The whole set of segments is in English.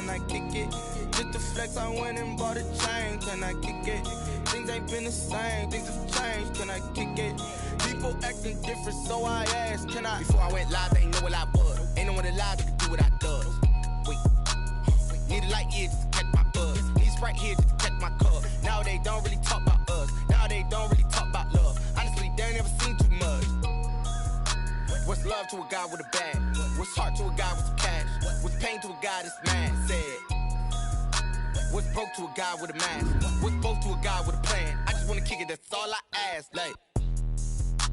can I kick it? Just the flex, I went and bought a chain, can I kick it? Things ain't been the same, things have changed, can I kick it? People acting different, so I asked, can I? Before I went live, they ain't know what I was. Ain't no one alive that can do what I does. Wait, need a light here just to catch my buzz. Need Sprite here just to catch my cup. Now they don't really talk about us. Now they don't really talk about love. Honestly, they ain't never seen too much. What's love to a guy with a bag? What's heart to a guy with some cash? What's pain to a guy that's mad? Said. What's broke to a guy with a mask? What's both to a guy with a plan? I just wanna kick it, that's all I ask. Like,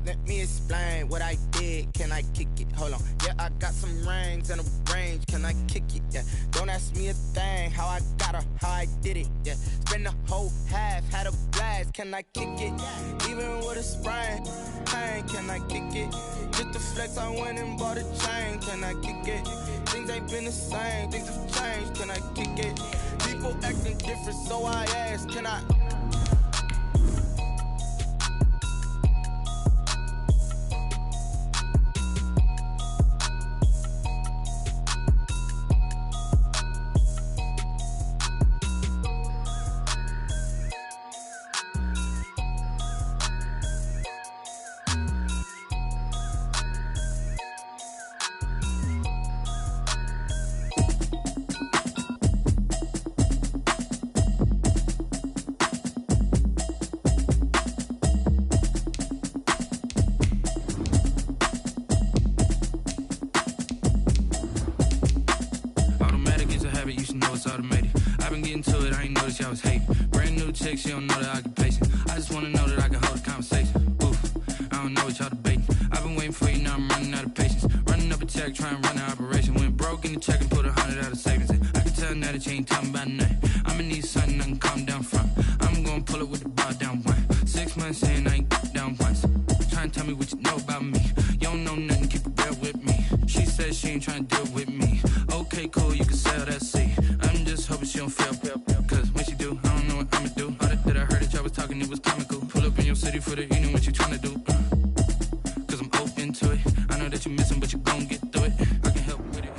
let me explain what I did. Can I kick it? Hold on. Yeah, I got some rings and a range. Can I kick it? Yeah. Don't ask me a thing. How I got her, how I did it. Yeah. Spend the whole half, had a blast. Can I kick it? Even with a sprain, pain. Can I kick it? Just the flex, I went and bought a chain. Can I kick it? Things ain't been the same. Things have changed. Can I kick it? People acting different, so I ask. Can I? She don't know the occupation. I just wanna know that I can hold a conversation. Oof, I don't know what y'all debating. I've been waiting for you, now I'm running out of patience. Running up a check, trying to run an operation. Went broke in the check and put 100 out of savings in. I can tell now that you ain't talking about nothing. I'ma need something I can calm down from. I'm gonna pull it with the bar down one. 6 months in, I ain't down once. Trying to tell me what you know about me. You don't know nothing, keep it real with me. She says she ain't trying to deal with me. Okay, cool, you can sell that seat. I'm just hoping she don't feel. Cause when she do, I don't know what I'ma do. That I heard that y'all was talking, it was comical. Pull up in your city for the evening, what you tryna do? Cause I'm open to it. I know that you're missing, but you gon' get through it. I can help with it.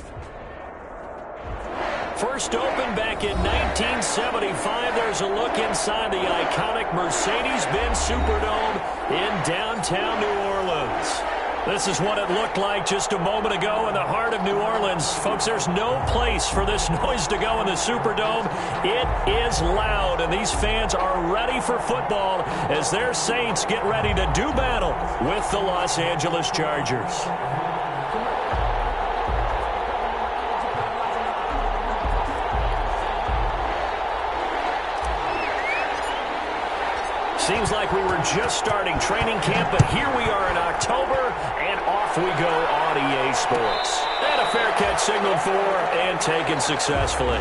First opened back in 1975. There's a look inside the iconic Mercedes-Benz Superdome in downtown New Orleans. This is what it looked like just a moment ago in the heart of New Orleans. Folks, there's no place for this noise to go in the Superdome. It is loud, and these fans are ready for football as their Saints get ready to do battle with the Los Angeles Chargers. Seems like we were just starting training camp, but here we are in October, and off we go on EA Sports. And a fair catch signaled for and taken successfully.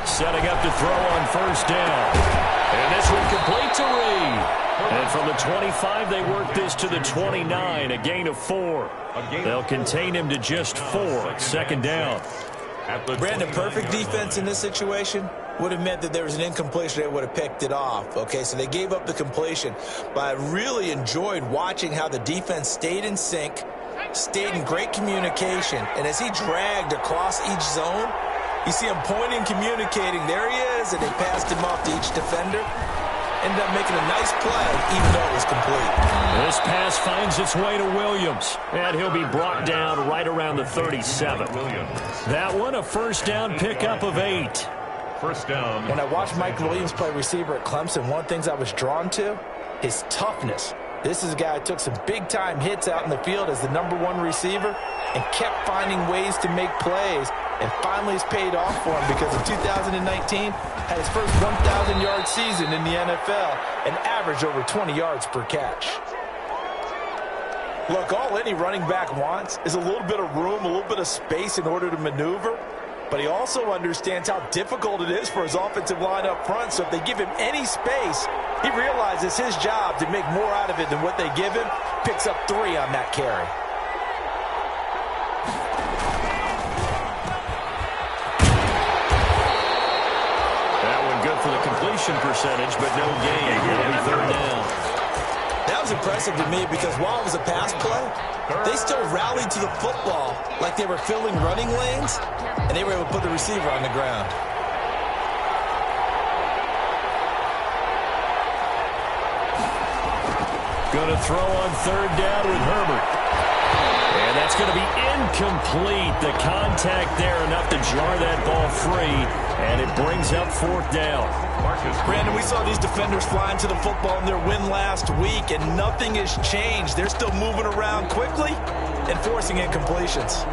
Setting up to throw on first down. And this one complete to Reed. And from the 25, they work this to the 29, a gain of 4. They'll contain him to just 4. Second down. Brandon, perfect defense in this situation would have meant that there was an incompletion. They would have picked it off. Okay, so they gave up the completion. But I really enjoyed watching how the defense stayed in sync, stayed in great communication. And as he dragged across each zone, you see him pointing, communicating. There he is, and they passed him off to each defender. Ended up making a nice play, even though it was complete. This pass finds its way to Williams, and he'll be brought down right around the 37. That one, a first down pickup of 8. First down. When I watched Mike Williams play receiver at Clemson, one of the things I was drawn to, his toughness. This is a guy who took some big-time hits out in the field as the #1 receiver and kept finding ways to make plays. And finally it's paid off for him because in 2019 had his first 1,000-yard season in the NFL and averaged over 20 yards per catch. Look, all any running back wants is a little bit of room, a little bit of space in order to maneuver. But he also understands how difficult it is for his offensive line up front. So if they give him any space, He realizes his job to make more out of it than what they give him. Picks up 3 on that carry. That one good for the completion percentage, but no gain. It'll be 3rd down. That was impressive to me because while it was a pass play, they still rallied to the football like they were filling running lanes, and they were able to put the receiver on the ground. Going to throw on 3rd down with Herbert. And that's going to be incomplete. The contact there enough to jar that ball free, and it brings up 4th down. Brandon, we saw these defenders flying to the football in their win last week, and nothing has changed. They're still moving around quickly and forcing incompletions.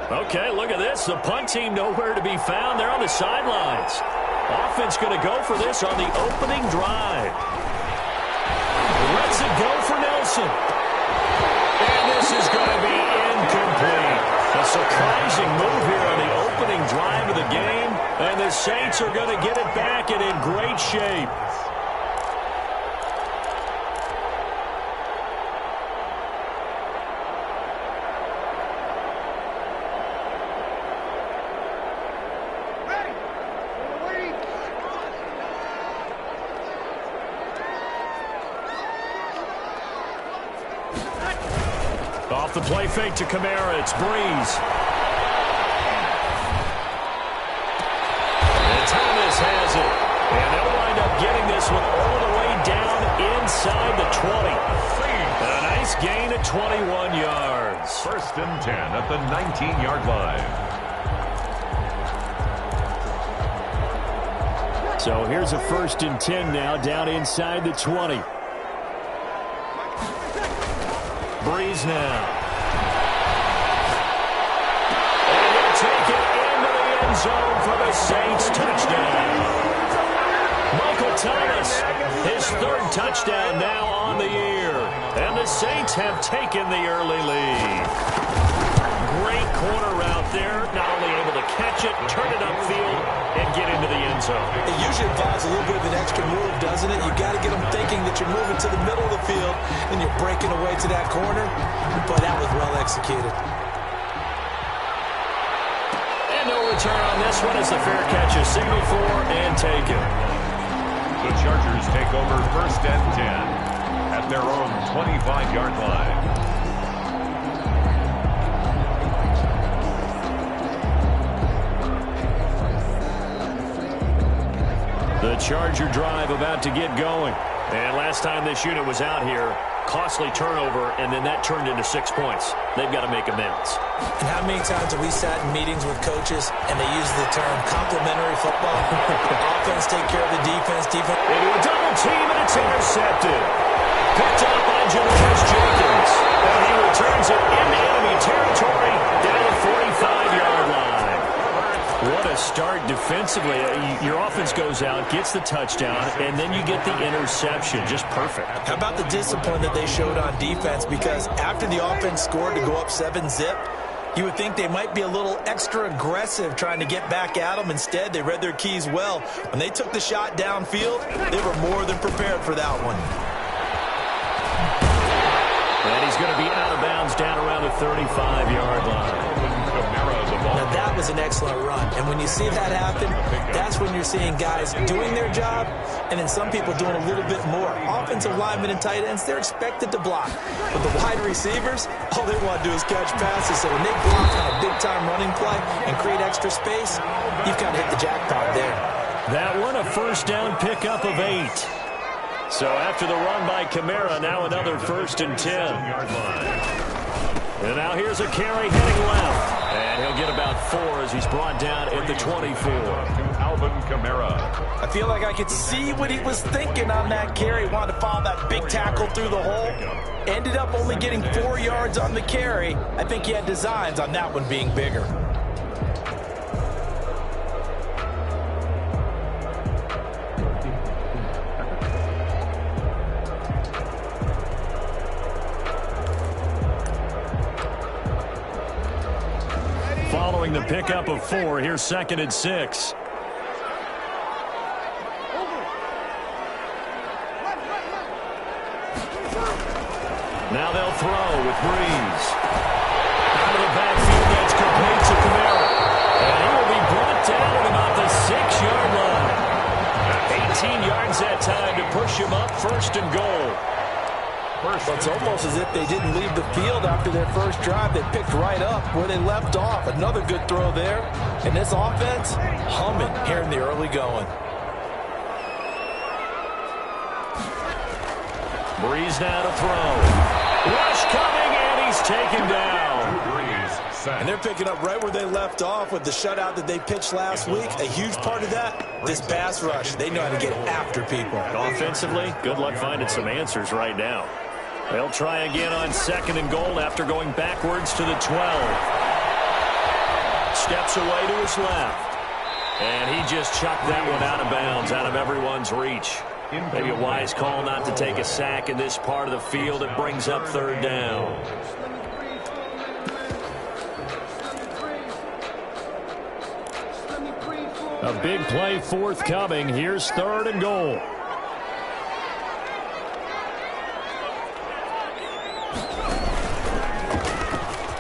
Okay, look at this. The punt team nowhere to be found. They're on the sidelines. Offense going to go for this on the opening drive. Lets it go for Nelson. And this is going to be incomplete. A surprising move here on the opening drive of the game. And the Saints are going to get it back and in great shape. Off the play fake to Kamara, it's Breeze. And Thomas has it. And they'll wind up getting this one all the way down inside the 20. And a nice gain at 21 yards. 1st and 10 at the 19-yard line. So here's a 1st and 10 now down inside the 20. Breeze now. And he'll take it into the end zone for the Saints touchdown. Michael Thomas, his 3rd touchdown now on the year. And the Saints have taken the early lead. Great corner route there. Not only able to catch it, turn it upfield, and get into the end zone. It usually involves a little bit of an extra move, doesn't it? You got to get them thinking that you're moving to the middle of the field and you're breaking away to that corner. But that was well executed. And no return on this one as the fair catch is signaled for and taken. The Chargers take over 1st and 10 at their own 25-yard line. The Charger drive about to get going. And last time this unit was out here, costly turnover, and then that turned into 6 points. They've got to make amends. And how many times have we sat in meetings with coaches and they use the term complementary football? Offense take care of the defense. Defense into a double team, and it's intercepted. Picked up by Janoris Jenkins. And he returns it into enemy territory down the 45-yard line. What a start defensively. Your offense goes out, gets the touchdown, and then you get the interception. Just perfect. How about the discipline that they showed on defense? Because after the offense scored to go up 7-zip, you would think they might be a little extra aggressive trying to get back at them. Instead, they read their keys well. When they took the shot downfield, they were more than prepared for that one. And he's going to be out of bounds down around the 35-yard line. Now, that was an excellent run. And when you see that happen, that's when you're seeing guys doing their job and then some people doing a little bit more. Offensive linemen and tight ends, they're expected to block. But the wide receivers, all they want to do is catch passes. So when they block on a big-time running play and create extra space, you've got to hit the jackpot there. That one, a 1st down pickup of 8. So after the run by Kamara, now another 1st and 10. And now here's a carry heading left. And he'll get about 4 as he's brought down at the 24. Alvin Kamara. I feel like I could see what he was thinking on that carry. Wanted to follow that big tackle through the hole. Ended up only getting 4 yards on the carry. I think he had designs on that one being bigger. following the pickup of 4. Here's 2nd and 6. Now they'll throw with Breeze. Out of the backfield, that's complete to Kamara. And he will be brought down at about the 6-yard line. 18 yards that time to push him up 1st and goal. It's almost as if they didn't leave the field after their first drive. They picked right up where they left off. Another good throw there. And this offense, humming here in the early going. Breeze now to throw. Rush coming, and he's taken down. And they're picking up right where they left off with the shutout that they pitched last week. A huge part of that, this pass rush. They know how to get after people. Offensively, good luck finding some answers right now. They'll try again on 2nd and goal after going backwards to the 12. Steps away to his left. And he just chucked that one out of bounds, out of everyone's reach. Maybe a wise call not to take a sack in this part of the field. It brings up 3rd down. A big play forthcoming. Here's 3rd and goal.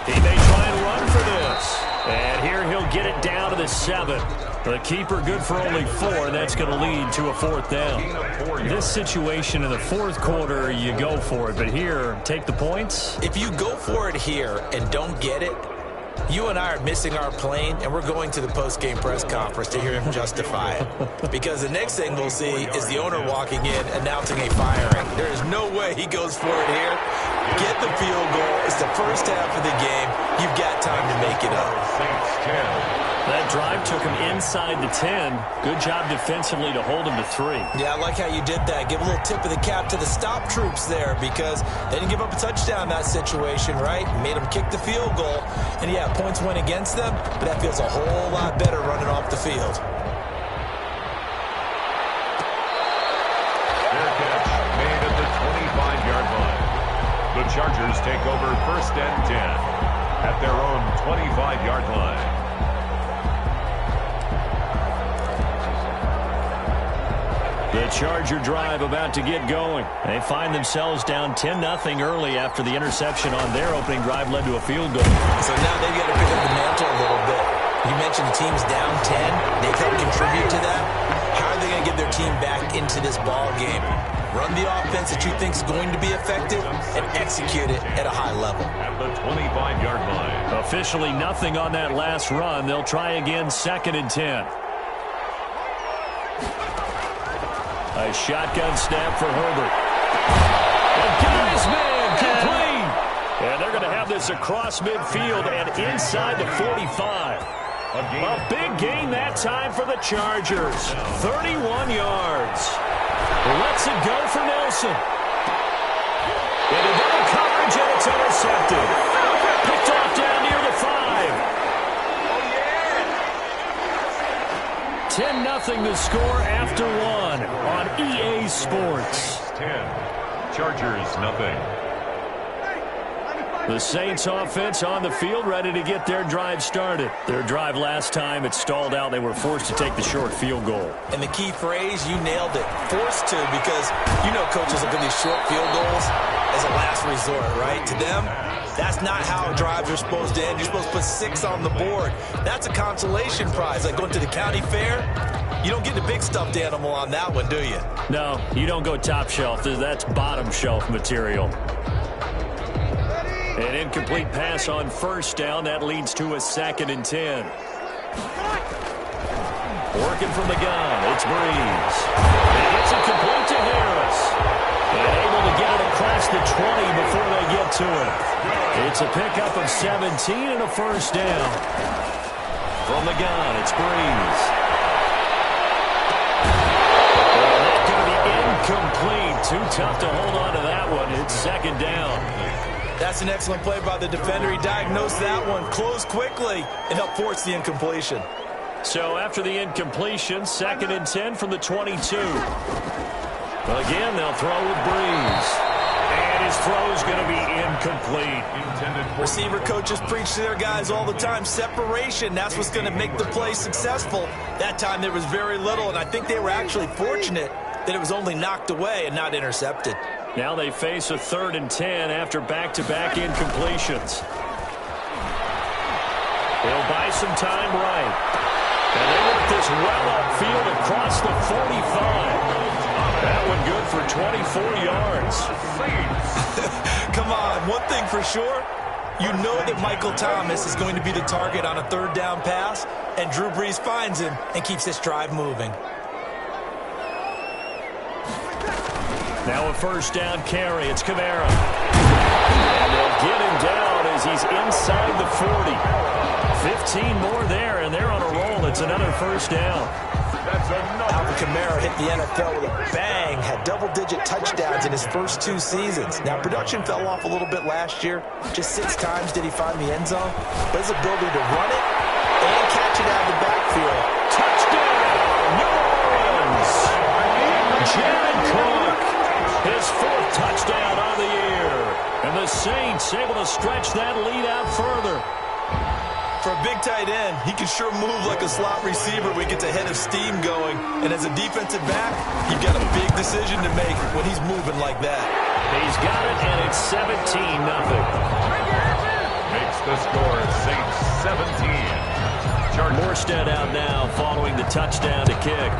He may try and run for this. And here he'll get it down to the 7. The keeper good for only 4, and that's going to lead to a 4th down. This situation in the 4th quarter, you go for it. But here, take the points. If you go for it here and don't get it, you and I are missing our plane, and we're going to the post-game press conference to hear him justify it. Because the next thing we'll see is the owner walking in announcing a firing. There is no way he goes for it here. Get the field goal. It's the first half of the game. You've got time to make it up. That drive took him inside the 10. Good job defensively to hold him to 3. Yeah, I like how you did that. Give a little tip of the cap to the stop troops there because they didn't give up a touchdown in that situation, right? Made them kick the field goal. And, yeah, points went against them, but that feels a whole lot better running off the field. Fair catch made at the 25-yard line. The Chargers take over 1st and 10 at their own 25-yard line. The Charger drive about to get going. They find themselves down 10-0 early after the interception on their opening drive led to a field goal. So now they've got to pick up the mantle a little bit. You mentioned the team's down 10. They've helped contribute to that. How are they going to get their team back into this ball game? Run the offense that you think is going to be effective and execute it at a high level. At the 25-yard line. Officially nothing on that last run. They'll try again 2nd and 10. A shotgun snap for Herbert. And got his man complete. And they're going to have this across midfield and inside the 45. A big gain that time for the Chargers. 31 yards. Lets it go for Nelson. Into double coverage, and it's intercepted. Picked off down near the 5. 10-0 the score after 1 on EA Sports. 10. Chargers, nothing. The Saints offense on the field ready to get their drive started. Their drive last time, it stalled out. They were forced to take the short field goal. And the key phrase, you nailed it. Forced to, because you know coaches look at these short field goals as a last resort, right? To them, that's not how drives are supposed to end. You're supposed to put 6 on the board. That's a consolation prize. Like going to the county fair, you don't get the big stuffed animal on that one, do you? No, you don't go top shelf. That's bottom shelf material. An incomplete pass on 1st down. That leads to a 2nd and 10. Working from the gun. It's Breeze. And it's incomplete to Harris. And able to get it across the 20 before they get to it. It's a pickup of 17 and a 1st down. From the gun, it's Breeze. And that's going to be incomplete. Too tough to hold on to that one. It's 2nd down. That's an excellent play by the defender. He diagnosed that one, closed quickly, and helped force the incompletion. So after the incompletion, 2nd and 10 from the 22. Again, they'll throw with Breeze. And his throw's going to be incomplete. Receiver coaches preach to their guys all the time. Separation, that's what's going to make the play successful. That time there was very little, and I think they were actually fortunate that it was only knocked away and not intercepted. Now they face a 3rd and 10 after back-to-back incompletions. They'll buy some time right. And they work this well upfield across the 45. That one good for 24 yards. Come on, one thing for sure, you know that Michael Thomas is going to be the target on a 3rd down pass, and Drew Brees finds him and keeps this drive moving. Now a 1st down carry. It's Kamara. And they'll get him down as he's inside the 40. 15 more there, and they're on a roll. It's another 1st down. Alvin Kamara hit the NFL with a bang, had double-digit touchdowns in his first 2 seasons. Now, production fell off a little bit last year. Just 6 times did he find the end zone. But his ability to run it and catch it out of the backfield. Touchdown, New Orleans! Jared Cook, his 4th touchdown on the year. And the Saints able to stretch that lead out further. For a big tight end, he can sure move like a slot receiver when he gets a head of steam going. And as a defensive back, you've got a big decision to make when he's moving like that. He's got it, and it's 17-0. Makes the score Saints 17. Morstead out now following the touchdown to kick.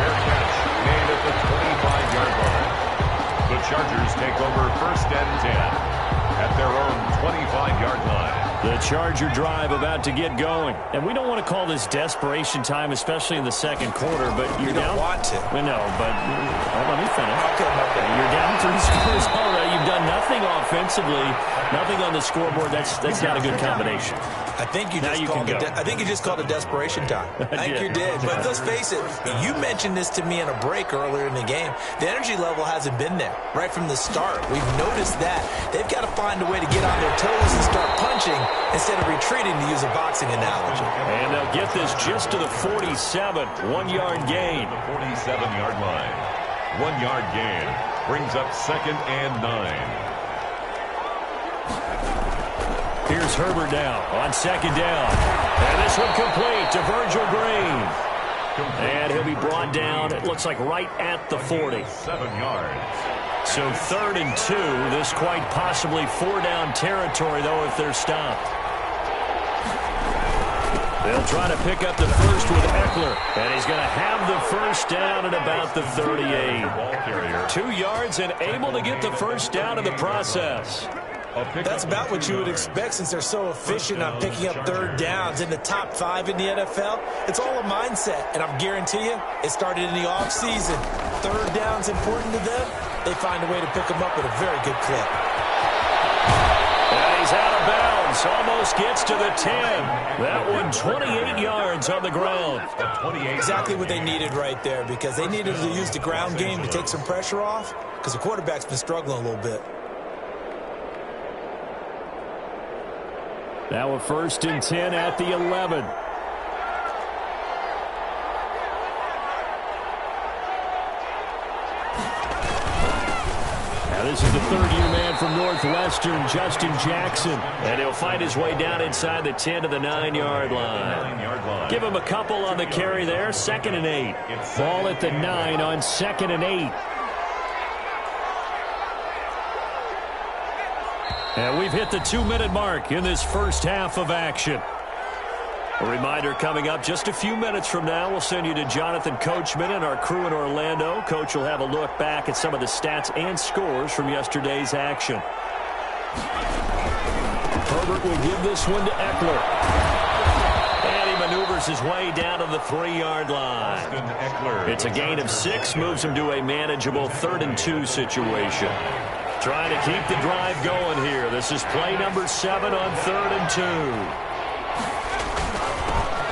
Fair catch made at the 25-yard line. The Chargers take over 1st and 10 at their own 25-yard line. The Charger drive about to get going. And we don't want to call this desperation time, especially in the 2nd quarter, but you're down. You don't want to. We know, but let me finish. Okay. You're down 3 scores already. You've done nothing offensively, nothing on the scoreboard. That's not a good combination. I think you just called it desperation time. I think you did. But let's face it, you mentioned this to me in a break earlier in the game. The energy level hasn't been there right from the start. We've noticed that. They've got to find a way to get on their toes and start punching instead of retreating, to use a boxing analogy. And they'll get this just to the 47, 1-yard gain. The 47-yard line. 1-yard gain brings up 2nd and 9. Here's Herbert now on 2nd down. And this one complete to Virgil Green. And he'll be brought down, it looks like right at the 40. 7 yards. So 3rd and 2. This quite possibly 4-down territory, though, if they're stopped. They'll try to pick up the first with Eckler. And he's going to have the 1st down at about the 38. 2 yards and able to get the 1st down in the process. That's about what you would expect since they're so efficient on picking up 3rd downs in the top 5 in the NFL. It's all a mindset, and I guarantee you it started in the offseason. 3rd down's important to them. They find a way to pick them up at a very good clip. And he's out of bounds. Almost gets to the 10. That one 28 yards on the ground. Exactly what they needed right there, because they needed to use the ground game to take some pressure off, because the quarterback's been struggling a little bit. Now a 1st and 10 at the 11. Now this is the 3rd-year man from Northwestern, Justin Jackson. And he'll find his way down inside the 10 to the 9-yard line. Give him a couple on the carry there. 2nd and 8. Ball at the 9 on 2nd and 8. And we've hit the 2-minute mark in this first half of action. A reminder coming up just a few minutes from now. We'll send you to Jonathan Coachman and our crew in Orlando. Coach will have a look back at some of the stats and scores from yesterday's action. Herbert will give this one to Eckler. And he maneuvers his way down to the 3-yard line. It's a gain of 6, moves him to a manageable 3rd and 2 situation. Trying to keep the drive going here. This is play number 7 on 3rd and 2.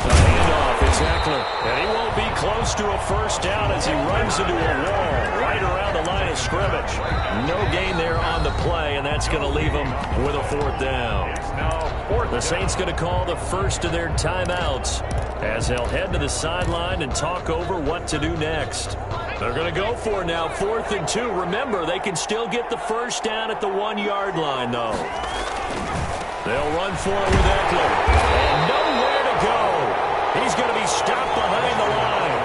The handoff, it's Eckler. And he won't be close to a 1st down as he runs into a wall right around the line of scrimmage. No gain there on the play, and that's going to leave him with a 4th down. The Saints going to call the first of their timeouts as they'll head to the sideline and talk over what to do next. They're going to go for it now, 4th and 2. Remember, they can still get the first down at the 1-yard line, though. They'll run for it with Eckler. And nowhere to go. He's going to be stopped behind the line.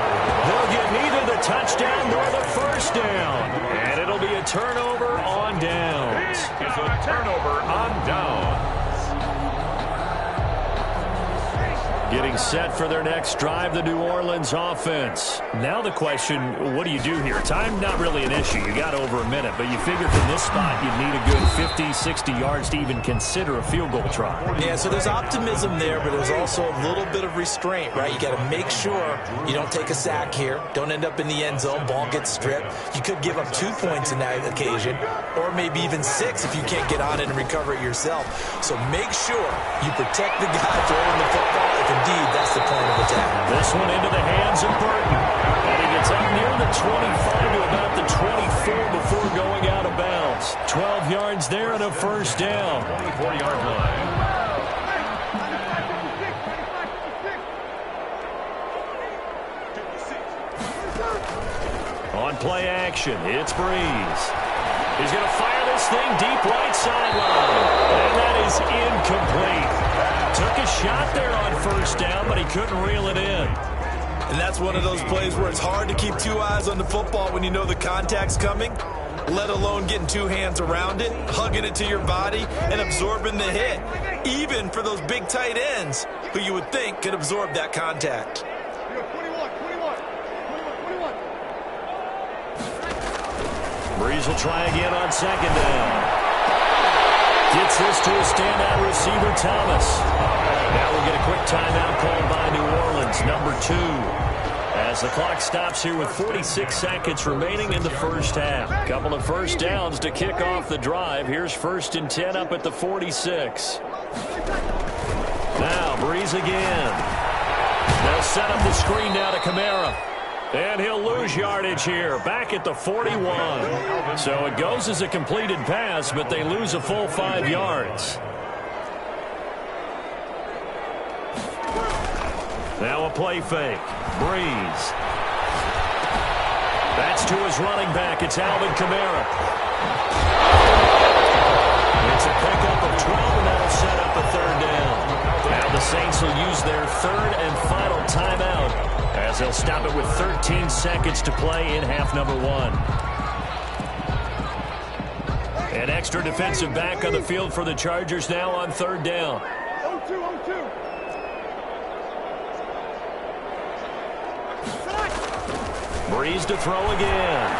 They'll get neither the touchdown nor the first down. And it'll be a turnover on downs. It's a turnover on downs. Getting set for their next drive, the New Orleans offense. Now the question, what do you do here? Time not really an issue. You got over a minute, but you figure from this spot you'd need a good 50, 60 yards to even consider a field goal try. Yeah, so there's optimism there, but there's also a little bit of restraint, right? You got to make sure you don't take a sack here. Don't end up in the end zone. Ball gets stripped. You could give up 2 points in that occasion, or maybe even 6 if you can't get on it and recover it yourself. So make sure you protect the guy throwing the football if indeed that's the plan of attack. This one into the hands of Burton. And he gets up near the 25 to about the 24 before going out of bounds. 12 yards there and a first down. 24-yard line. On play action, it's Breeze. He's going to fire this thing deep right sideline. And that is incomplete. Took a shot there on first down, but he couldn't reel it in. And that's one of those plays where it's hard to keep 2 eyes on the football when you know the contact's coming, let alone getting 2 hands around it, hugging it to your body, and absorbing the hit, even for those big tight ends who you would think could absorb that contact. Breeze will try again on second down. Gets this to a standout receiver, Thomas. Now we'll get a quick timeout called by New Orleans, number 2. As the clock stops here with 46 seconds remaining in the first half. Couple of first downs to kick off the drive. Here's 1st and 10 up at the 46. Now Breeze again. They'll set up the screen now to Kamara. And he'll lose yardage here, back at the 41. So it goes as a completed pass, but they lose a full 5 yards. Now a play fake. Breeze. That's to his running back. It's Alvin Kamara. It's a pickup of 12, and that'll set up a 3rd down. Now the Saints will use their 3rd and final timeout, as they'll stop it with 13 seconds to play in half number 1. An extra defensive back on the field for the Chargers now on 3rd down. 0-2. Breeze to throw again.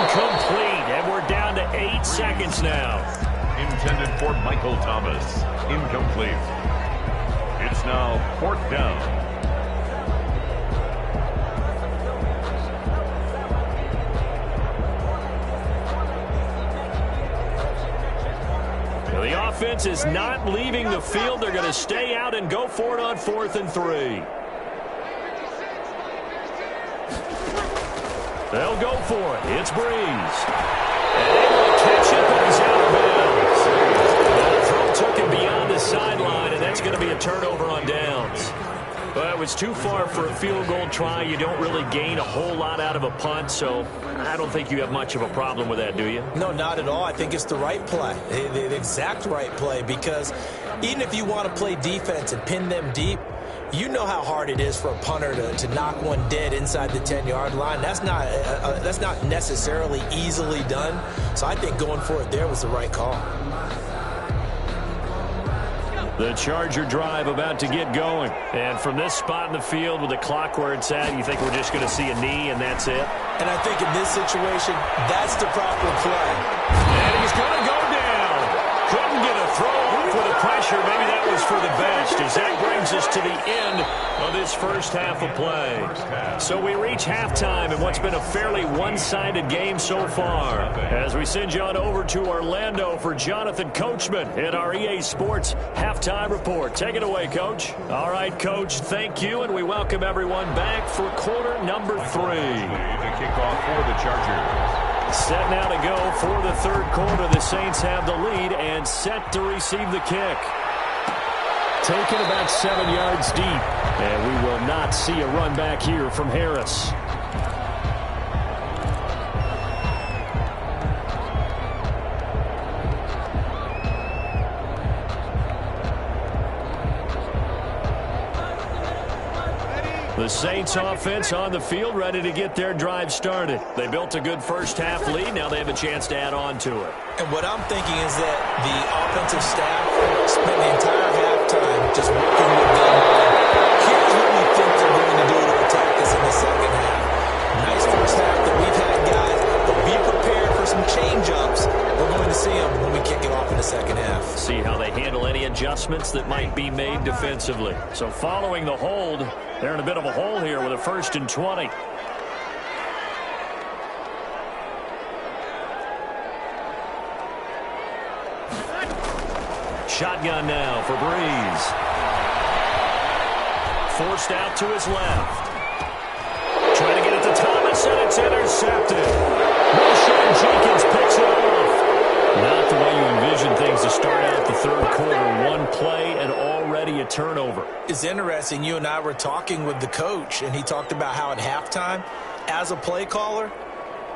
Incomplete, and we're down to 8 seconds now. Intended for Michael Thomas. Incomplete. It's now 4th down. The offense is not leaving the field. They're going to stay out and go for it on 4th and 3. They'll go for it. It's Breeze. And able to catch it, but he's out of bounds. The throw took him beyond the sideline, and that's going to be a turnover on downs. Well, it was too far for a field goal try. You don't really gain a whole lot out of a punt, so I don't think you have much of a problem with that, do you? No, not at all. I think it's the right play, the exact right play, because even if you want to play defense and pin them deep, you know how hard it is for a punter to knock one dead inside the 10-yard line. That's not necessarily easily done. So I think going for it there was the right call. The Charger drive about to get going. And from this spot in the field with the clock where it's at, you think we're just going to see a knee and that's it? And I think in this situation, that's the proper play. And he's going to go down. Couldn't get a throw off with the pressure. Maybe that was for the best, as that brings us to the end of this first half of play. So we reach halftime in what's been a fairly one-sided game so far. As we send you on over to Orlando for Jonathan Coachman in our EA Sports Halftime Report. Take it away, Coach. All right, Coach, thank you, and we welcome everyone back for quarter number 3. The kickoff for the Chargers. Set now to go for the third quarter. The Saints have the lead and set to receive the kick. Taken about 7 yards deep. And we will not see a run back here from Harris. The Saints offense on the field, ready to get their drive started. They built a good first half lead. Now they have a chance to add on to it. And what I'm thinking is that the offensive staff spent the entire halftime just working with them. Here's what we think they're going to do to attack this in the second half. Nice first half that we've had, guys, but be prepared for some change-ups. We're going to see them when we kick it off in the second half. See how they handle any adjustments that might be made defensively. So following the hold, they're in a bit of a hole here with a 1st and 20. Shotgun now for Breeze. Forced out to his left. Trying to get it to Thomas, and it's intercepted. Roshan Jenkins picks it off. Not the way you envision things to start out the third quarter. One play and already a turnover. It's interesting. You and I were talking with the coach, and he talked about how at halftime, as a play caller,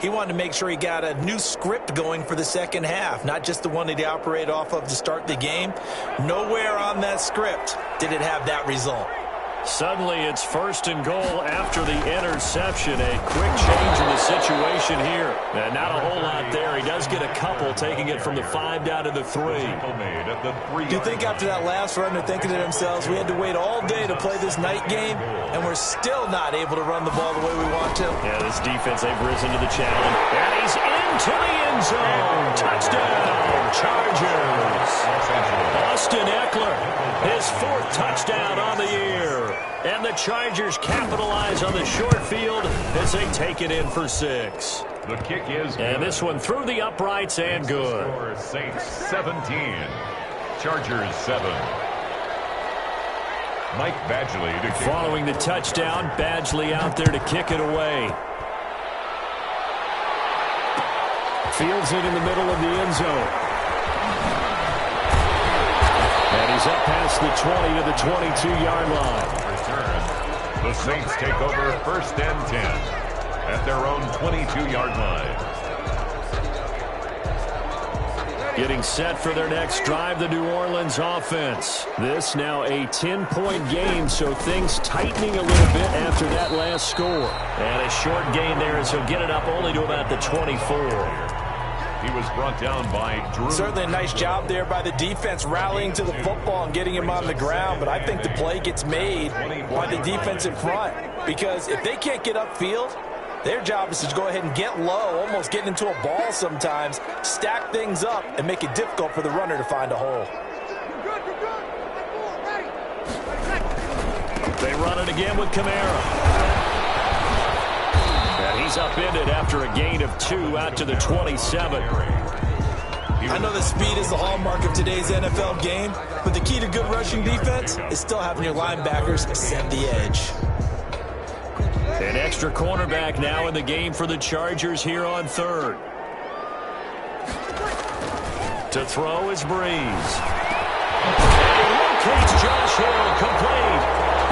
he wanted to make sure he got a new script going for the second half, not just the one that he operated off of to start the game. Nowhere on that script did it have that result. Suddenly it's 1st and goal after the interception. A quick change in the situation here. And not a whole lot there. He does get a couple, taking it from the 5 down to the 3. Do you think after that last run they're thinking to themselves, we had to wait all day to play this night game, and we're still not able to run the ball the way we want to? Yeah, this defense, they've risen to the challenge. And he's into the end zone. Touchdown, Chargers. Austin Eckler, his 4th touchdown on the year. And the Chargers capitalize on the short field as they take it in for 6. The kick is good. And this one through the uprights and good. Score, Saints 17, Chargers 7. Mike Badgley to kick. Following the touchdown, Badgley out there to kick it away. Fields it in the middle of the end zone. And he's up past the 20 to the 22-yard line. The Saints take over 1st and 10 at their own 22-yard line. Getting set for their next drive, the New Orleans offense. This now a 10-point game, so things tightening a little bit after that last score. And a short gain there as he'll get it up only to about the 24. He was brought down by Drew. Certainly a nice job there by the defense rallying to the football and getting him on the ground, but I think the play gets made by the defense in front, because if they can't get upfield, their job is to go ahead and get low, almost get into a ball sometimes, stack things up, and make it difficult for the runner to find a hole. They run it again with Kamara. And he's upended after a gain of 2 out to the 27. I know that speed is the hallmark of today's NFL game, but the key to good rushing defense is still having your linebackers set the edge. An extra cornerback now in the game for the Chargers here on 3rd. To throw is Breeze. And he locates Josh Hill, complete.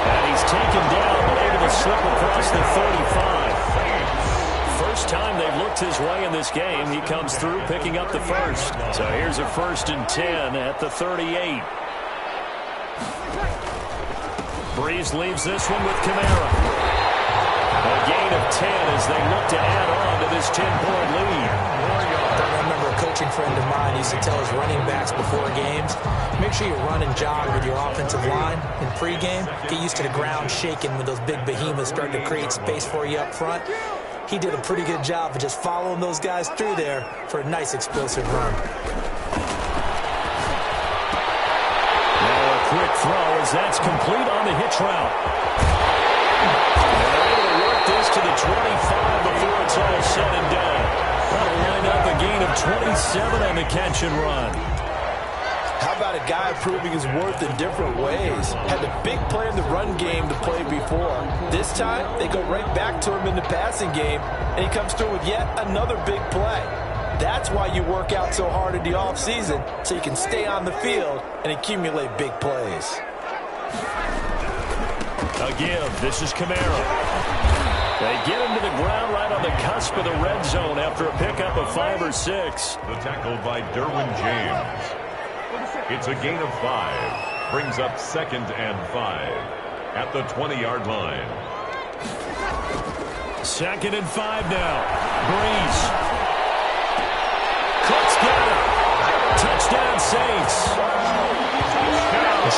And he's taken down, but able to slip across the 35. First time they've looked his way in this game. He comes through picking up the first. So here's a 1st and 10 at the 38. Breeze leaves this one with Kamara. A gain of 10 as they look to add on to this 10-point lead. I remember a coaching friend of mine used to tell his running backs before games, make sure you run and jog with your offensive line in pregame. Get used to the ground shaking when those big behemoths start to create space for you up front. He did a pretty good job of just following those guys through there for a nice explosive run. Now a quick throw as that's complete on the hitch route. And they're able to work this to the 25 before it's all said and done. That'll line up a gain of 27 on the catch and run. How about a guy proving his worth in different ways? Had a big play in the run game to play before. This time, they go right back to him in the passing game, and he comes through with yet another big play. That's why you work out so hard in the offseason, so you can stay on the field and accumulate big plays. Again, this is Kamara. They get him to the ground right on the cusp of the red zone after a pickup of 5 or 6. The tackle by Derwin James. It's a gain of 5. Brings up 2nd and 5 at the 20-yard line. 2nd and 5 now. Breeze. Cook's got it. Touchdown Saints.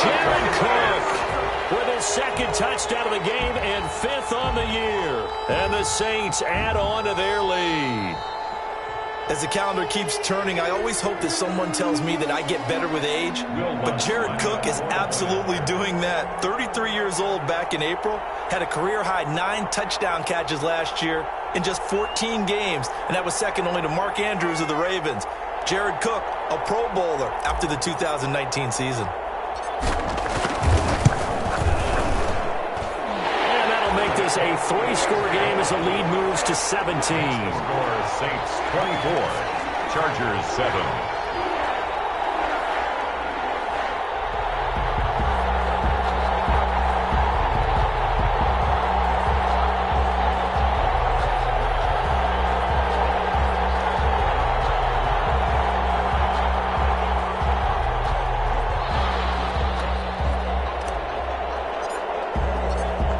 Jared Cook with his 2nd touchdown of the game and 5th on the year. And the Saints add on to their lead. As the calendar keeps turning, I always hope that someone tells me that I get better with age. But Jared Cook is absolutely doing that. 33 years old back in April. Had a career-high 9 touchdown catches last year in just 14 games. And that was second only to Mark Andrews of the Ravens. Jared Cook, a Pro Bowler after the 2019 season. Is a 3-score game as the lead moves to 17. Score Saints 24, Chargers 7.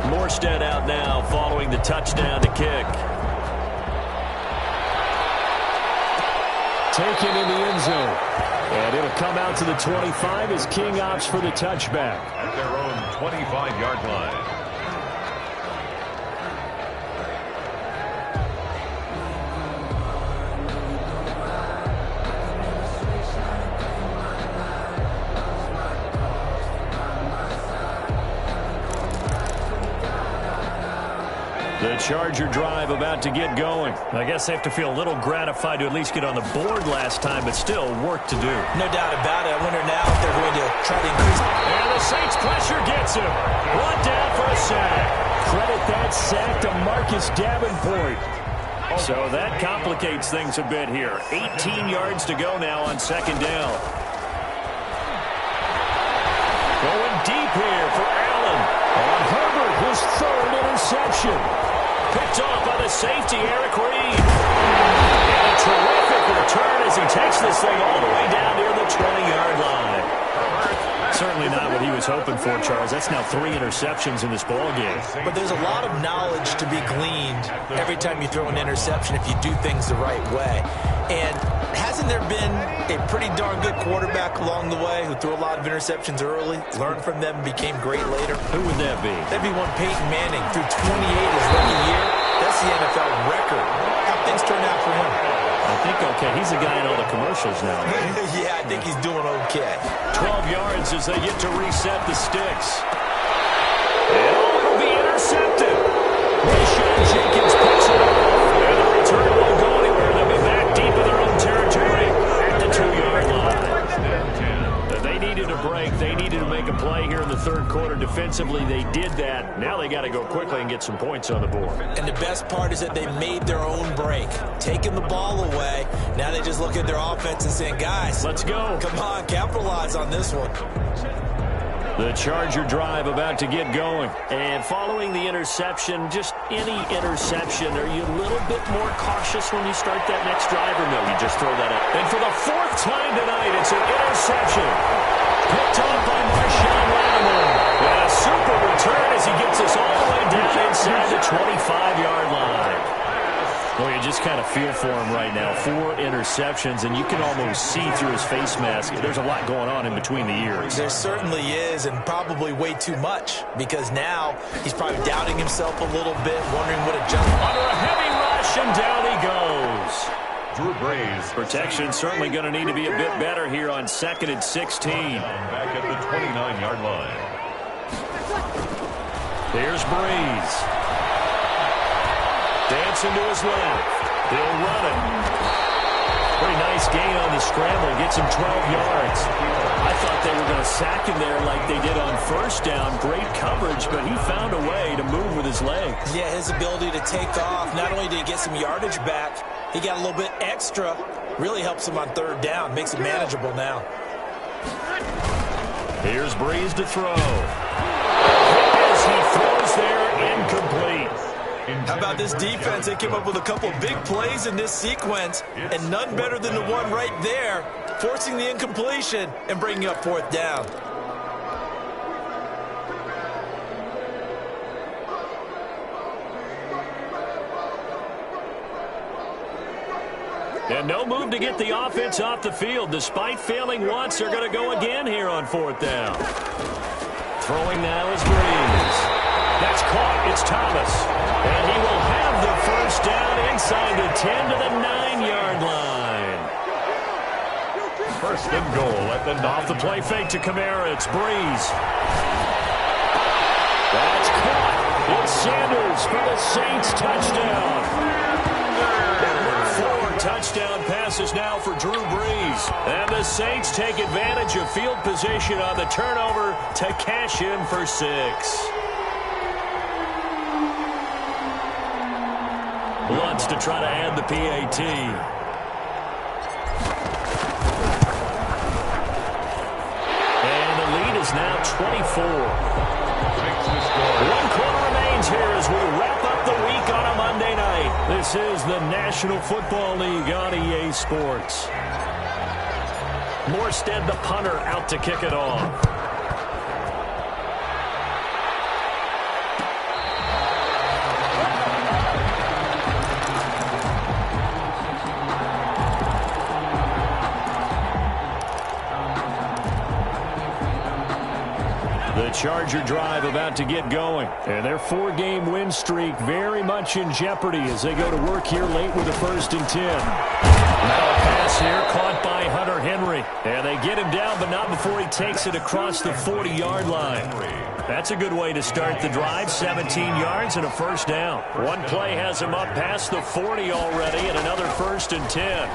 Morstead out now following the touchdown to kick. Taken in the end zone. And it'll come out to the 25 as King opts for the touchback. At their own 25-yard line. The Charger drive about to get going. I guess they have to feel a little gratified to at least get on the board last time, but still work to do. No doubt about it. I wonder now if they're going to try to increase. And the Saints pressure gets him. Brought down for a sack. Credit that sack to Marcus Davenport. So that complicates things a bit here. 18 yards to go now on 2nd down. Going deep here for Allen. On Herbert, his 3rd interception. Picked off by the safety, Eric Reed. And a terrific return as he takes this thing all the way down near the 20-yard line. Certainly not what he was hoping for, Charles. That's now 3 interceptions in this ballgame. But there's a lot of knowledge to be gleaned every time you throw an interception if you do things the right way. And hasn't there been a pretty darn good quarterback along the way who threw a lot of interceptions early, learned from them, and became great later? Who would that be? That'd be one Peyton Manning. Threw 28 his rookie year. That's the NFL record. How things turned out for him? I think okay. He's the guy in all the commercials now, right? Yeah, I think he's doing okay. 12 yards as they get to reset the sticks. And it'll be intercepted. Rashawn Jenkins picks it up. And the return won't go anywhere. They'll be back deep in their own territory at the 2-yard line. They needed a break. They needed to make a play here in the 3rd quarter. Defensively, they did that. Now they got to go quickly and get some points on the board. And the best part is that they made their own break. Taking the ball away. Now they just look at their offense and saying, guys, let's go. Come on, capitalize on this one. The Charger drive about to get going. And following the interception, just any interception, are you a little bit more cautious when you start that next drive, or no, you just throw that up? And for the 4th time tonight, it's an interception. Picked off by Marshawn Lattimore. And a super return as he gets us all the way down inside the 25-yard line. Well, you just kind of feel for him right now. 4 interceptions, and you can almost see through his face mask. There's a lot going on in between the ears. There certainly is, and probably way too much, because now he's probably doubting himself a little bit, wondering what a jump. Under a heavy rush, and down he goes. Drew Brees. Protection certainly going to need to be a bit better here on 2nd and 16. Back at the 29-yard line. Here's Breeze. Dancing to his left. He'll run it. Pretty nice gain on the scramble. Gets him 12 yards. I thought they were going to sack him there like they did on first down. Great coverage, but he found a way to move with his legs. Yeah, his ability to take off. Not only did he get some yardage back, he got a little bit extra. Really helps him on third down. Makes it manageable now. Here's Breeze to throw. As he throws there, incomplete. How about this defense? They came up with a couple big plays in this sequence, and none better than the one right there, forcing the incompletion and bringing up fourth down. And no move to get the offense off the field. Despite failing once, they're going to go again here on fourth down. Throwing now is Breeze. That's caught. It's Thomas. And he will have the first down inside the 10 to the 9-yard line. First and goal at the 9. Off the play fake to Kamara. It's Breeze. That's caught. It's Sanders for the Saints touchdown. 4 touchdown passes now for Drew Brees. And the Saints take advantage of field position on the turnover to cash in for 6. Lutz to try to add the PAT. And the lead is now 24. 1 quarter remains here as we wrap up the week on a Monday night. This is the National Football League on EA Sports. Morstead, the punter, out to kick it off. The Charger drive about to get going. And their 4-game win streak very much in jeopardy as they go to work here late with a 1st and 10. Now a pass here caught by Hunter Henry. And they get him down, but not before he takes it across the 40-yard line. That's a good way to start the drive. 17 yards and a first down. One play has him up past the 40 already and another 1st and 10.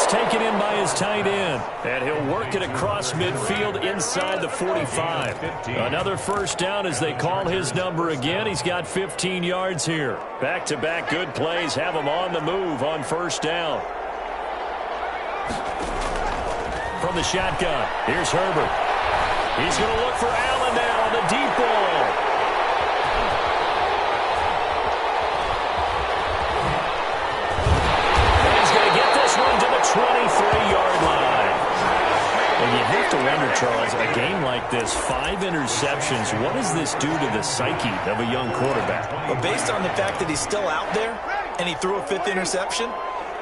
Taken in by his tight end. And he'll work it across midfield inside the 45. Another first down as they call his number again. He's got 15 yards here. Back-to-back good plays have him on the move on first down. From the shotgun, here's Herbert. He's going to look for Allen now on the deep ball. To the 23-yard line. And you have to wonder, Charles, a game like this, 5 interceptions, what does this do to the psyche of a young quarterback? Well, based on the fact that he's still out there and he threw a 5th interception,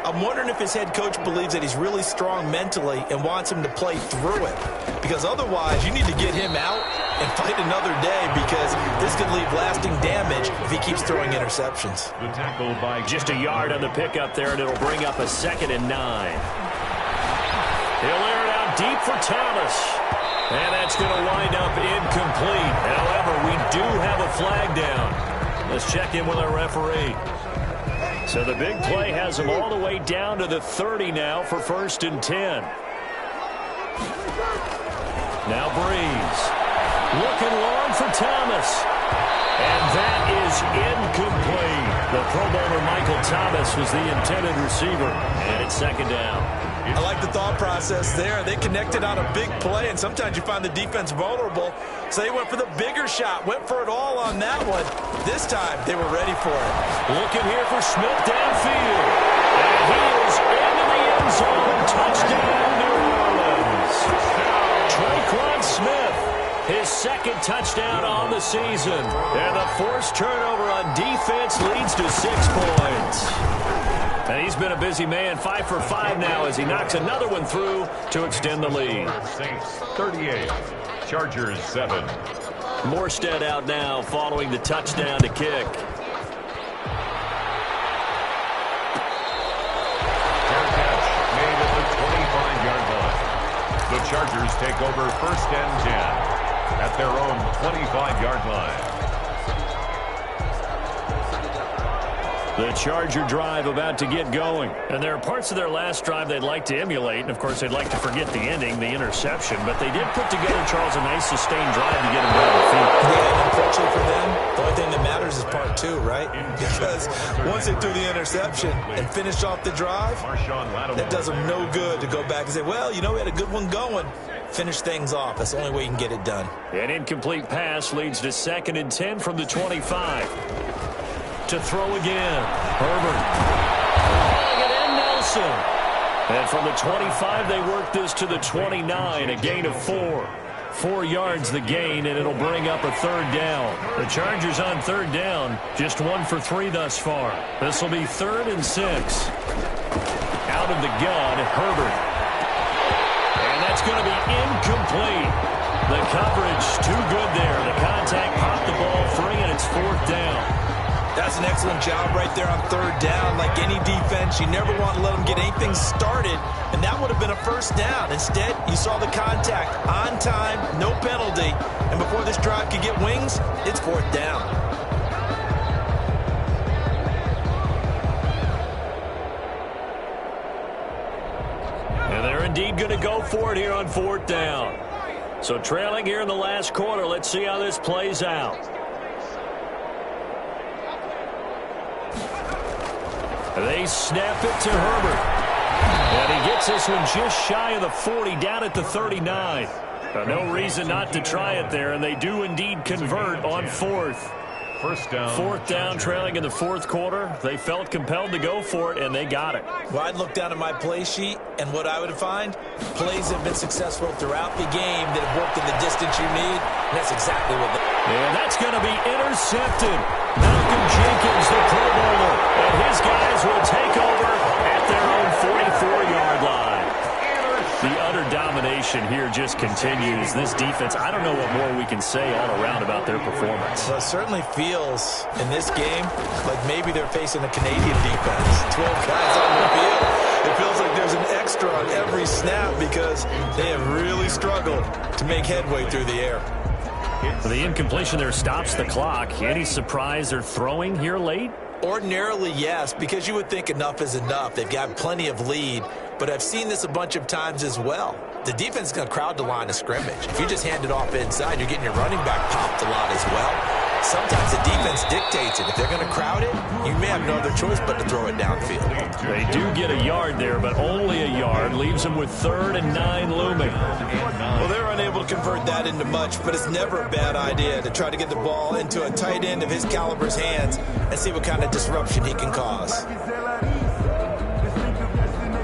I'm wondering if his head coach believes that he's really strong mentally and wants him to play through it. Because otherwise, you need to get him out and fight another day, because this could leave lasting damage if he keeps throwing interceptions. The tackle by just a yard on the pickup there, and it'll bring up a 2nd and 9. He'll air it out deep for Thomas. And that's going to wind up incomplete. However, we do have a flag down. Let's check in with our referee. So the big play has him all the way down to the 30 now for 1st and 10. Now Breeze. Looking long for Thomas. And that is incomplete. The Pro Bowler Michael Thomas was the intended receiver. And it's 2nd down. I like the thought process there. They connected on a big play, and sometimes you find the defense vulnerable. So they went for the bigger shot, went for it all on that one. This time, they were ready for it. Looking here for Smith downfield. And he is into the end zone. Touchdown, New Orleans. Traquan Smith, his 2nd touchdown on the season. And the forced turnover on defense leads to 6 points. And he's been a busy man, 5 for 5 now as he knocks another one through to extend the lead. Saints 38, Chargers 7. Morstead out now following the touchdown to kick. Fair catch made at the 25-yard line. The Chargers take over 1st and 10 at their own 25-yard line. The Charger drive about to get going. And there are parts of their last drive they'd like to emulate. And, of course, they'd like to forget the ending, the interception. But they did put together, Charles, a nice sustained drive to get them down the field. Yeah, and unfortunately for them, the only thing that matters is part two, right? Because once they threw the interception and finished off the drive, that does them no good to go back and say, well, you know, we had a good one going. Finish things off. That's the only way you can get it done. An incomplete pass leads to 2nd and 10 from the 25. To throw again. Herbert. Hauling it in, Nelson. And from the 25, they work this to the 29, a gain of 4. 4 yards the gain, and it'll bring up a 3rd down. The Chargers on 3rd down, just 1 for 3 thus far. This will be 3rd and 6. Out of the gun, Herbert. And that's going to be incomplete. The coverage too good there. The contact popped the ball free, and it's 4th down. That's an excellent job right there on 3rd down. Like any defense, you never want to let them get anything started, and that would have been a 1st down. Instead, you saw the contact on time, no penalty, and before this drive could get wings, it's 4th down. And they're indeed going to go for it here on 4th down. So trailing here in the last quarter, let's see how this plays out. They snap it to Herbert. And he gets this one just shy of the 40, down at the 39. No reason not to try it there, and they do indeed convert on 4th. 4th down, trailing in the 4th quarter. They felt compelled to go for it, and they got it. Well, I'd look down at my play sheet, and what I would find, plays have been successful throughout the game that have worked in the distance you need, and that's exactly what they... And that's going to be intercepted. Malcolm Jenkins, the Pro Bowler, and his guys will take over at their own 44-yard line. The utter domination here just continues. This defense, I don't know what more we can say all around about their performance. Well, it certainly feels in this game like maybe they're facing a Canadian defense. 12 guys on the field. It feels like there's an extra on every snap because they have really struggled to make headway through the air. The incompletion there stops the clock. Any surprise they're throwing here late? Ordinarily, yes, because you would think enough is enough. They've got plenty of lead, but I've seen this a bunch of times as well. The defense is going to crowd the line of scrimmage. If you just hand it off inside, you're getting your running back popped a lot as well. Sometimes the defense dictates it. If they're going to crowd it, you may have no other choice but to throw it downfield. They do get a yard there, but only a yard. Leaves them with 3rd and 9 looming. Well, they're unable to convert that into much, but it's never a bad idea to try to get the ball into a tight end of his caliber's hands and see what kind of disruption he can cause.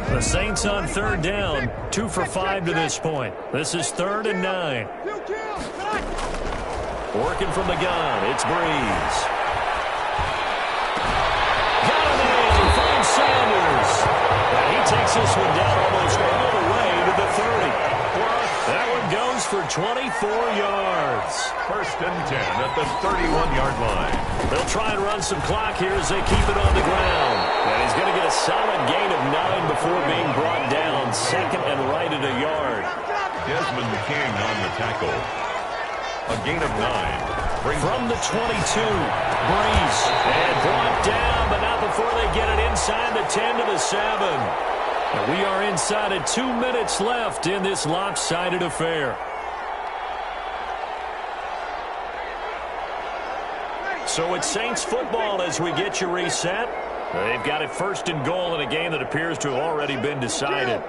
The Saints on 3rd down, 2 for 5 to this point. This is 3rd and 9. Working from the gun, it's Breeze. Got him in, he finds Sanders. And he takes this one down almost all the way to the 30. That one goes for 24 yards. 1st and 10 at the 31-yard line. They'll try and run some clock here as they keep it on the ground. And he's going to get a solid gain of 9 before being brought down. 2nd and right at a yard. Desmond King on the tackle. A gain of 9. From the 22, Breeze. And brought down, but not before they get it inside the 10 to the 7. And we are inside of 2 minutes left in this lopsided affair. So it's Saints football as we get you reset. They've got it 1st and goal in a game that appears to have already been decided.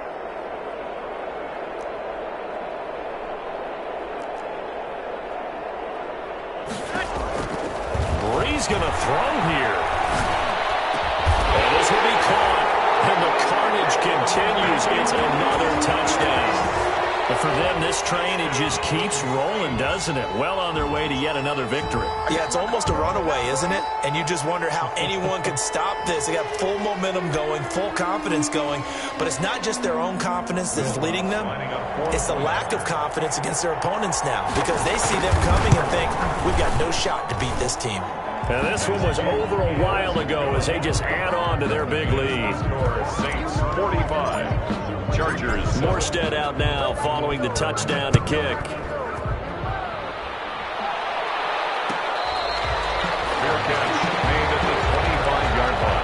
Breeze going to throw here. And this will be caught. And the carnage continues. It's another touchdown. But for them, this train, it just keeps rolling, doesn't it? Well on their way to yet another victory. Yeah, it's almost a runaway, isn't it? And you just wonder how anyone could stop this. They got full momentum going, full confidence going. But it's not just their own confidence that's leading them. It's the lack of confidence against their opponents now because they see them coming and think, we've got no shot to beat this team. And this one was over a while ago as they just add on to their big lead. Saints 45. Chargers. Morstead out now following the touchdown to kick. Fair catch made at the 25-yard line.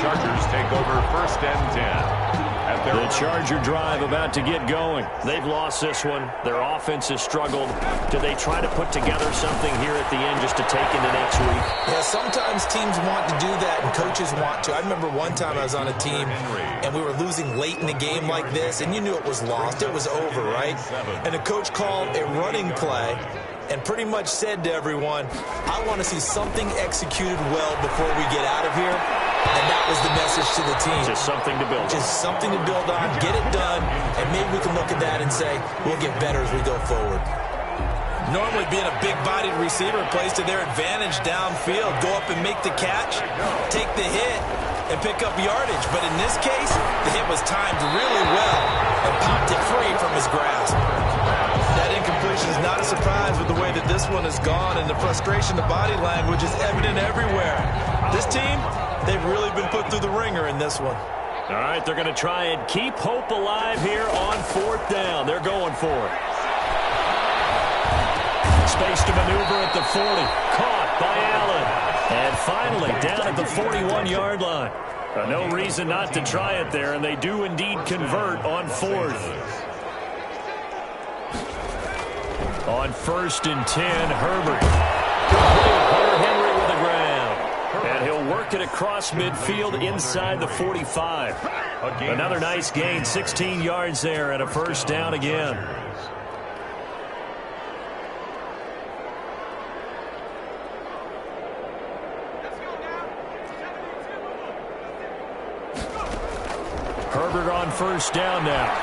Chargers take over 1st and 10. The Charger drive about to get going. They've lost this one. Their offense has struggled. Do they try to put together something here at the end just to take into next week? Yeah, sometimes teams want to do that and coaches want to. I remember one time I was on a team and we were losing late in the game like this, and you knew it was lost. It was over, right? And the coach called a running play and pretty much said to everyone, I want to see something executed well before we get out of here. And that was the message to the team. Just something to build on. Just something to build on, get it done, and maybe we can look at that and say, we'll get better as we go forward. Normally being a big-bodied receiver plays to their advantage downfield. Go up and make the catch, take the hit, and pick up yardage. But in this case, the hit was timed really well and popped it free from his grasp. That incompletion is not a surprise with the way that this one has gone, and the frustration, the body language is evident everywhere. This team, they've really been put through the ringer in this one. All right, they're going to try and keep hope alive here on 4th down. They're going for it. Space to maneuver at the 40. Caught by Allen. And finally down at the 41-yard line. No reason not to try it there, and they do indeed convert on 4th. On 1st and 10, Herbert. Hunter Henry with the ground. And he'll work it across midfield inside the 45. Another nice gain, 16 yards there, and a 1st down again. Herbert on 1st down now.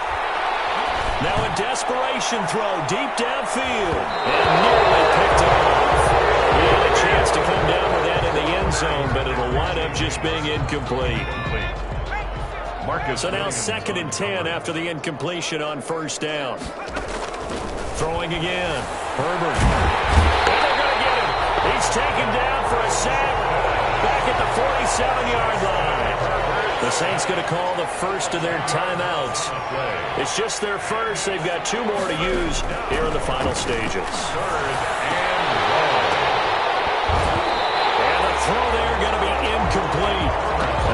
Now a desperation throw deep downfield. And nearly picked off. He had a chance to come down with that in the end zone, but it'll wind up just being incomplete. So now 2nd and 10 after the incompletion on 1st down. Throwing again. Herbert. And they're going to get him. He's taken down for a sack. Back at the 47-yard line. The Saints going to call the first of their timeouts. It's just their first. They've got 2 more to use here in the final stages. 3rd and long. And the throw there going to be incomplete.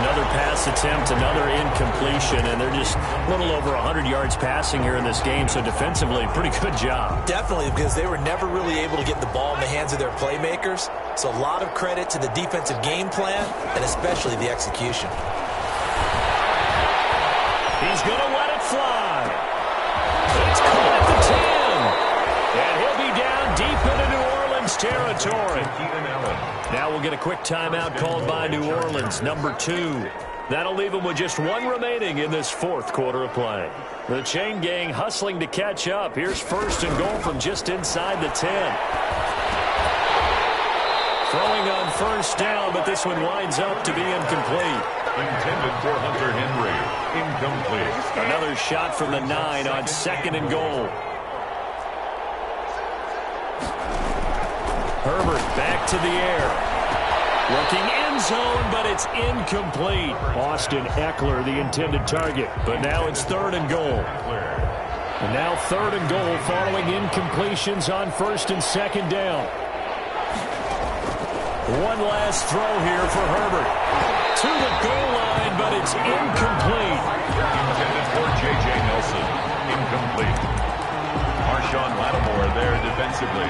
Another pass attempt, another incompletion, and they're just a little over 100 yards passing here in this game, so defensively, pretty good job. Definitely, because they were never really able to get the ball in the hands of their playmakers, so a lot of credit to the defensive game plan and especially the execution. He's going to let it fly. It's caught at the 10. And he'll be down deep into New Orleans territory. Now we'll get a quick timeout called by New Orleans, number 2. That'll leave them with just 1 remaining in this 4th quarter of play. The chain gang hustling to catch up. Here's 1st and goal from just inside the 10. Throwing on 1st down, but this one winds up to be incomplete. Intended for Hunter Henry. Incomplete. Another shot from the 9 on 2nd and goal. Herbert back to the air. Looking end zone, but it's incomplete. Austin Eckler, the intended target. But now it's 3rd and goal. And now 3rd and goal following incompletions on 1st and 2nd down. One last throw here for Herbert. To the goal line, but it's incomplete. Intended for J.J. Nelson. Incomplete. Marshawn Lattimore there defensively.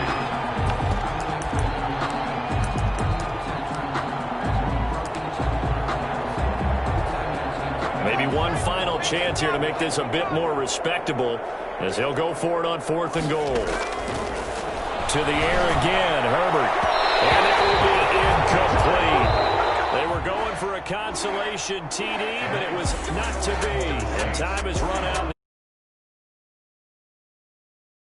Maybe one final chance here to make this a bit more respectable as he'll go for it on 4th and goal. To the air again, Herbert. And it will be incomplete. They were going for a consolation TD, but it was not to be. And time has run out.